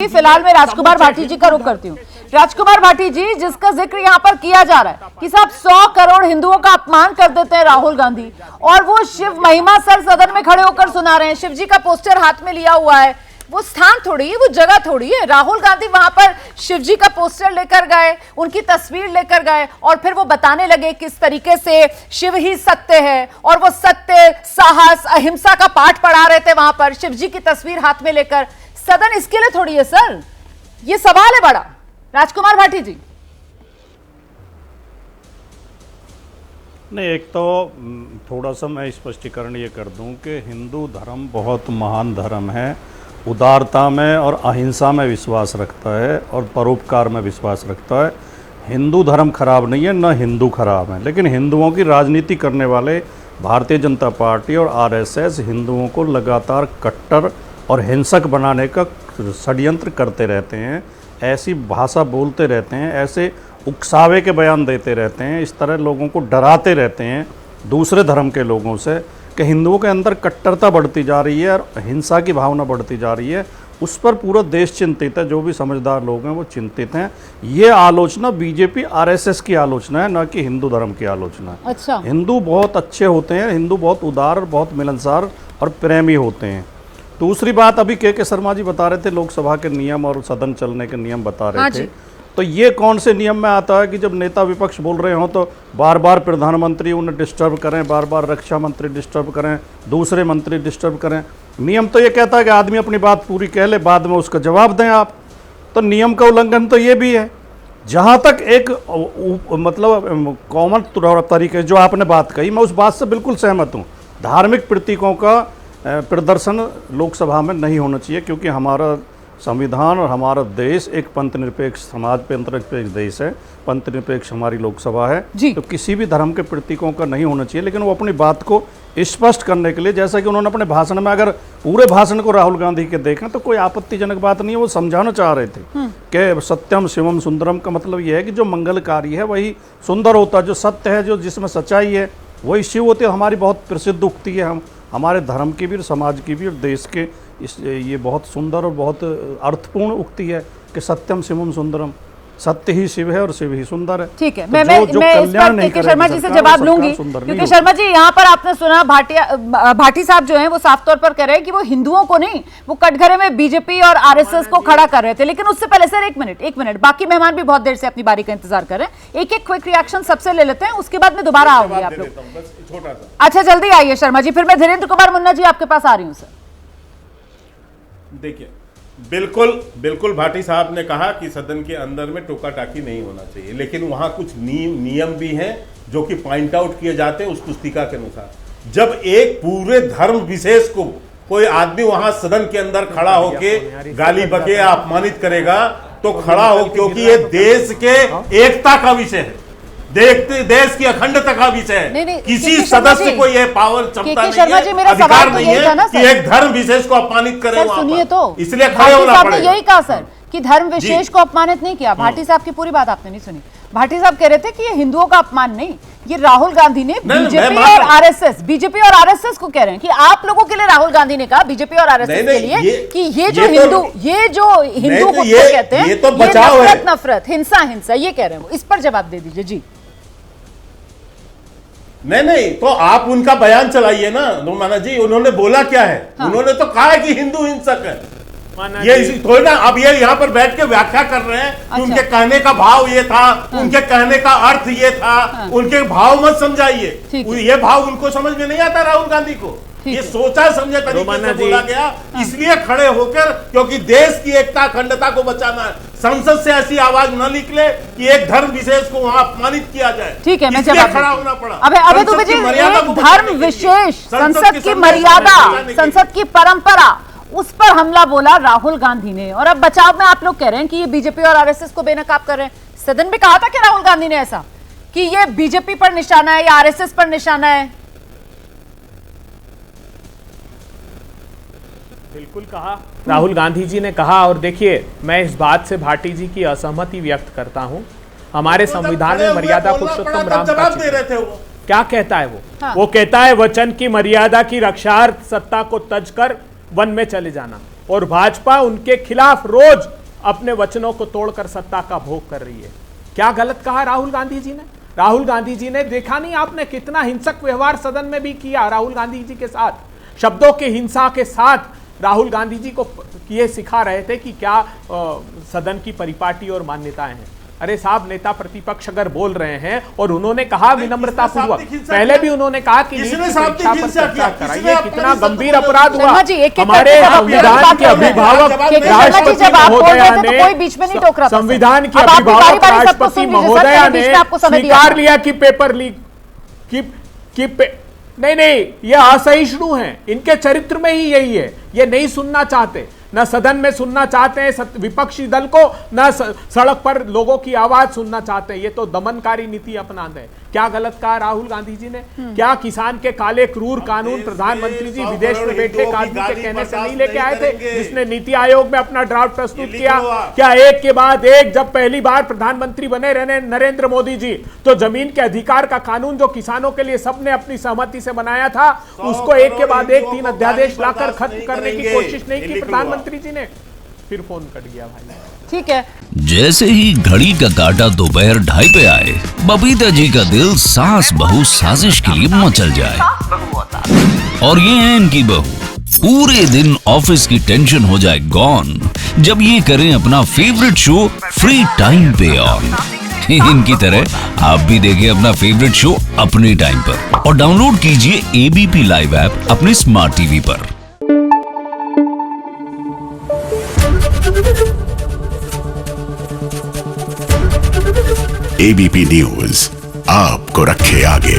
फिलहाल मैं राजकुमार भाटी जी का रुख करती हूँ। राजकुमार भाटी जी, जिसका जिक्र यहाँ पर किया जा रहा है कि साहब 100 करोड़ हिंदुओं का अपमान कर देते हैं राहुल गांधी, और वो शिव महिमा सर सदन में खड़े होकर सुना रहे हैं, शिव जी का पोस्टर हाथ में लिया हुआ है। वो स्थान थोड़ी है, वो जगह थोड़ी है। राहुल गांधी वहां पर शिव जी का पोस्टर लेकर गए, उनकी तस्वीर लेकर गए, और फिर वो बताने लगे किस तरीके से शिव ही सत्य है, और वो सत्य, साहस, अहिंसा का पाठ पढ़ा रहे थे वहां पर शिव जी की तस्वीर हाथ में लेकर। सदन इसके लिए थोड़ी है सर, ये सवाल है बड़ा। राजकुमार भाटी जी, नहीं, एक तो थोड़ा सा मैं स्पष्टीकरण ये कर दूं कि हिंदू धर्म बहुत महान धर्म है, उदारता में और अहिंसा में विश्वास रखता है और परोपकार में विश्वास रखता है। हिंदू धर्म खराब नहीं है, न हिंदू खराब है, लेकिन हिंदुओं की राजनीति करने वाले भारतीय जनता पार्टी और आरएसएस हिंदुओं को लगातार कट्टर और हिंसक बनाने का षड्यंत्र करते रहते हैं, ऐसी भाषा बोलते रहते हैं, ऐसे उकसावे के बयान देते रहते हैं, इस तरह लोगों को डराते रहते हैं दूसरे धर्म के लोगों से कि हिंदुओं के अंदर कट्टरता बढ़ती जा रही है और हिंसा की भावना बढ़ती जा रही है। उस पर पूरा देश चिंतित है, जो भी समझदार लोग हैं वो चिंतित हैं। ये आलोचना बीजेपी आरएसएस की आलोचना है, न कि हिंदू धर्म की आलोचना है। अच्छा, हिंदू बहुत अच्छे होते हैं, हिंदू बहुत उदार और बहुत मिलनसार और प्रेमी होते हैं। दूसरी बात, अभी के शर्मा जी बता रहे थे लोकसभा के नियम और सदन चलने के नियम बता रहे थे, तो ये कौन से नियम में आता है कि जब नेता विपक्ष बोल रहे हों तो बार बार प्रधानमंत्री उन्हें डिस्टर्ब करें, बार बार रक्षा मंत्री डिस्टर्ब करें, दूसरे मंत्री डिस्टर्ब करें। नियम तो ये कहता है कि आदमी अपनी बात पूरी कह ले, बाद में उसका जवाब दें आप। तो नियम का उल्लंघन तो ये भी है। जहाँ तक एक मतलब कॉमन तरीके जो आपने बात कही, मैं उस बात से बिल्कुल सहमत हूँ। धार्मिक प्रतीकों का प्रदर्शन लोकसभा में नहीं होना चाहिए, क्योंकि हमारा संविधान और हमारा देश एक पंथ निरपेक्ष समाज, पंथ निरपेक्ष देश है, पंथ निरपेक्ष हमारी लोकसभा है, तो किसी भी धर्म के प्रतीकों का नहीं होना चाहिए। लेकिन वो अपनी बात को स्पष्ट करने के लिए, जैसा कि उन्होंने अपने भाषण में, अगर पूरे भाषण को राहुल गांधी के देखें तो कोई आपत्तिजनक बात नहीं है, वो समझाना चाह रहे थे कि सत्यम शिवम सुंदरम का मतलब ये है कि जो मंगलकारी है वही सुंदर होता है, जो सत्य है, जो जिसमें सच्चाई है वही शिव होते। हमारी बहुत प्रसिद्ध उक्ति है, हम हमारे धर्म की भी और समाज की भी और देश के ये बहुत सुंदर और बहुत अर्थपूर्ण उक्ति है कि सत्यम शिवम सुंदरम, सत्य ही शिव है और शिव ही सुंदर है। ठीक है, मैं इस पर के शर्मा जी से जवाब लूंगी, क्योंकि शर्मा जी यहाँ पर आपने सुना भाटी साहब जो हैं वो साफ तौर पर कह रहे हैं कि वो हिंदुओं को नहीं, वो कटघरे में बीजेपी और आरएसएस को खड़ा कर रहे थे। लेकिन उससे पहले सर एक मिनट, बाकी मेहमान भी बहुत देर से अपनी बारी का इंतजार कर रहे हैं, एक क्विक रिएक्शन सबसे ले लेते हैं, उसके बाद में दोबारा आऊंगी आप लोग। अच्छा, जल्दी आइए शर्मा जी, फिर मैं धीरेन्द्र कुमार मुन्ना जी आपके पास आ रही हूँ। सर देखिए, बिल्कुल भाटी साहब ने कहा कि सदन के अंदर में टोका टाकी नहीं होना चाहिए, लेकिन वहां कुछ नियम भी हैं जो कि पॉइंट आउट किए जाते हैं उस पुस्तिका के अनुसार। जब एक पूरे धर्म विशेष को कोई आदमी वहां सदन के अंदर खड़ा होके गाली बके या अपमानित करेगा तो खड़ा हो, क्योंकि ये देश के एकता का विषय है, देश की अखंडता का विषय है। किसी सदस्य को यह पावर क्षमता नहीं है, अधिकार नहीं है कि एक धर्म विशेष को अपमानित करे। सुनिए तो, इसलिए खड़े होना पड़ेगा। यही कहा सर कि धर्म विशेष को अपमानित नहीं किया। भाटी साहब की पूरी बात आपने नहीं सुनी। भाटी साहब कह रहे थे कि ये हिंदुओं का अपमान नहीं, ये राहुल गांधी ने बीजेपी और आरएसएस को कह रहे हैं कि आप लोगों के लिए राहुल गांधी ने कहा, बीजेपी और आरएसएस के लिए, कि ये जो हिंदू को कहते हैं, ये तो बचाव है, नफरत, हिंसा, ये कह रहे हैं। इस पर जवाब दे दीजिए जी। नहीं, तो आप उनका बयान चलाइए ना रोमाना जी। उन्होंने बोला क्या है? उन्होंने तो कहा है कि हिंदू हिंसक है। ये थोड़ी ना अब ये यहाँ पर बैठ के व्याख्या कर रहे हैं कि उनके कहने का भाव ये था, उनके कहने का अर्थ ये था, उनके भाव मत समझाइए। ये भाव उनको समझ में नहीं आता राहुल गांधी को। ये सोचा समझे तरीके से बोला गया, इसलिए खड़े होकर, क्योंकि देश की एकता अखंडता को बचाना है। संसद से ऐसी आवाज न निकले कि एक धर्म विशेष को वहां अपमानित किया जाए। ठीक है, मैं खड़ा होना पड़ा। अबे तो धर्म विशेष, संसद की मर्यादा, संसद की परंपरा, उस पर हमला बोला राहुल गांधी ने, और अब बचाव में आप लोग कह रहे हैं कि ये बीजेपी और आरएसएस को बेनकाब कर रहे हैं। सदन में कहा था कि राहुल गांधी ने ऐसा कि ये बीजेपी पर निशाना है या आरएसएस पर निशाना है? बिल्कुल कहा, राहुल गांधी जी ने कहा। और देखिए, मैं इस बात से भाटी जी की असहमति व्यक्त करता हूं। हमारे संविधान में मर्यादा पुरुषोत्तम राम का क्या कहता है वो कहता है वचन की मर्यादा की रक्षार्थ सत्ता को तज कर वन में चले जाना। और भाजपा उनके खिलाफ रोज अपने वचनों को तोड़कर सत्ता का भोग कर रही है। क्या गलत कहा राहुल गांधी जी ने? राहुल गांधी जी ने, देखा नहीं आपने कितना हिंसक व्यवहार सदन में भी किया राहुल गांधी जी के साथ, शब्दों के हिंसा के साथ राहुल गांधी जी को ये सिखा रहे थे कि क्या सदन की परिपाटी और मान्यताएं हैं। अरे साहब, नेता प्रतिपक्ष अगर बोल रहे हैं और उन्होंने कहा विनम्रता पूर्वक, पहले भी उन्होंने कहा कि नीति परीक्षा पर चर्चा कराइए, कितना गंभीर अपराध हुआ। हमारे संविधान के अभिभावक राष्ट्रपति महोदया ने, संविधान के अभिभावक राष्ट्रपति महोदया ने स्वीकार लिया कि पेपर लीक नहीं, ये असहिष्णु हैं, इनके चरित्र में ही यही है। ये नहीं सुनना चाहते, न सदन में सुनना चाहते हैं विपक्षी दल को, न सड़क पर लोगों की आवाज सुनना चाहते हैं। ये तो दमनकारी नीति अपनाते हैं। क्या गलत कहा राहुल गांधी जी ने? क्या किसान के काले क्रूर कानून प्रधानमंत्री जी विदेश में बैठे एक आदमी के कहने से नहीं लेके आए थे, जिसने नीति आयोग में अपना ड्राफ्ट प्रस्तुत किया? क्या एक के बाद एक, जब पहली बार प्रधानमंत्री बने रहे नरेंद्र मोदी जी, तो जमीन के अधिकार का कानून जो किसानों के लिए सबने अपनी सहमति से बनाया था, उसको एक के बाद एक 3 अध्यादेश लाकर खत्म करने की कोशिश नहीं की प्रधानमंत्री जी ने? फिर फोन कट गया भाई। ठीक है। जैसे ही घड़ी का काटा दोपहर 2:30 पे आए, बबीता जी का दिल सास बहू साजिश के लिए मचल जाए। और ये है इनकी बहू, पूरे दिन ऑफिस की टेंशन हो जाए गॉन जब ये करें अपना फेवरेट शो फ्री टाइम पे ऑन। इनकी तरह आप भी देखिए अपना फेवरेट शो अपने टाइम पर और डाउनलोड कीजिए एबीपी लाइव ऐप अपने स्मार्ट टीवी पर। एबीपी न्यूज आपको रखे आगे।